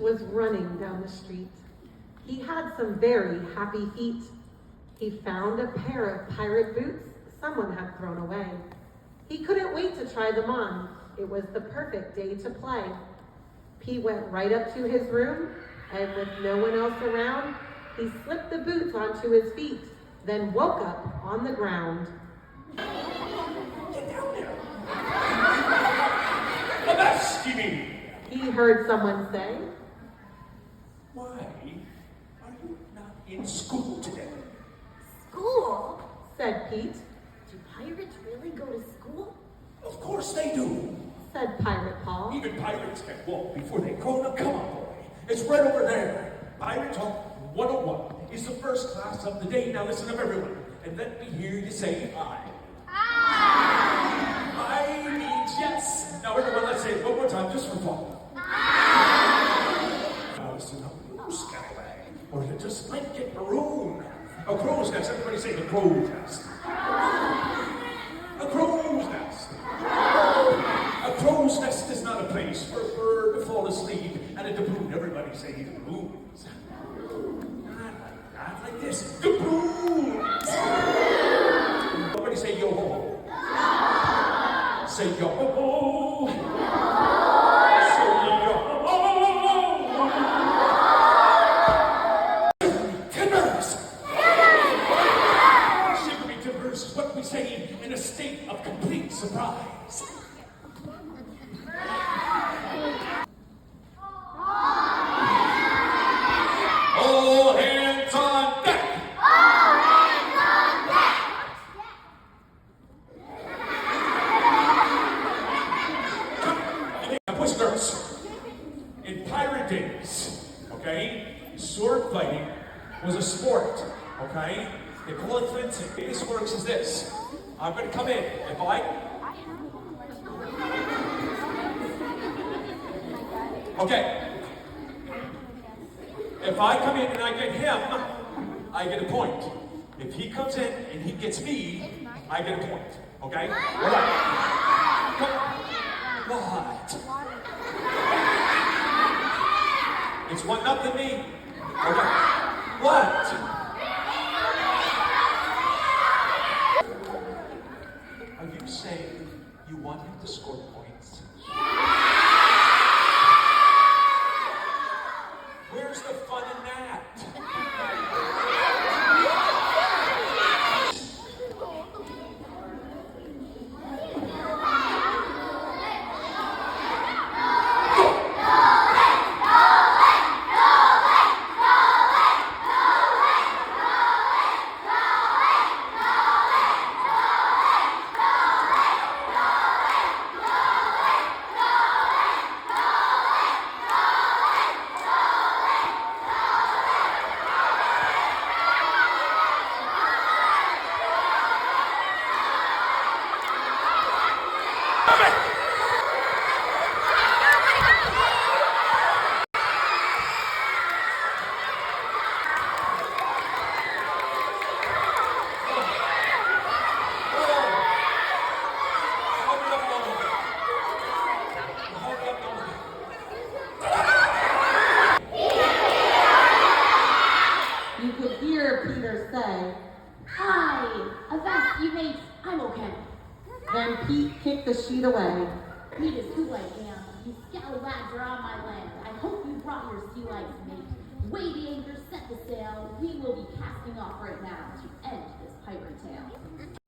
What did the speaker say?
was running down the street. He had some very happy feet. He found a pair of pirate boots someone had thrown away. He couldn't wait to try them on. It was the perfect day to play. Pete went right up to his room, and with no one else around, he slipped the boots onto his feet, then woke up on the ground. Get down there! A mess, you mean? He heard someone say. Why are you not in school today? School? Said Pete. Do pirates really go to school? Of course they do. Said Pirate Paul. Even pirates can walk before they grow up. Come on, boy. It's right over there. Pirate Talk 101 is the first class of the day. Now listen up, everyone, and let me hear you say I. I means yes. Now everyone, let's say it one more time, just for fun. Now listen up, you scallywag, or you just might get marooned. A crow's nest. Everybody say the crow's nest. A crow's nest. A crow's nest is not a place for a bird to fall asleep and a doubloon. Everybody say doubloons. Not like this. Doubloons. Everybody say yo ho ho. Say yo ho ho. Say yo ho ho. Timbers. Shivery timbers is what we say in a state of complete surprise. All hands on deck! All hands on deck! Now, boys and girls, in pirate days, okay, sword fighting was a sport, okay? They call it fencing. The way this works is this. I'm going to come in. If I come in and I get him, I get a point. If he comes in and he gets me, I get a point. Okay? All right. What? It's 1-0 me. Okay. What? Are you saying you want him to score points? Where's the fun in that? You could hear Peter say, Hi! Avast, you mates! I'm okay. then Pete kicked the sheet away. Pete is who I am. You scalawags are on my land. I hope you brought your sea life, mate. Weigh the anchor, set the sail. We will be casting off right now to end this pirate tale.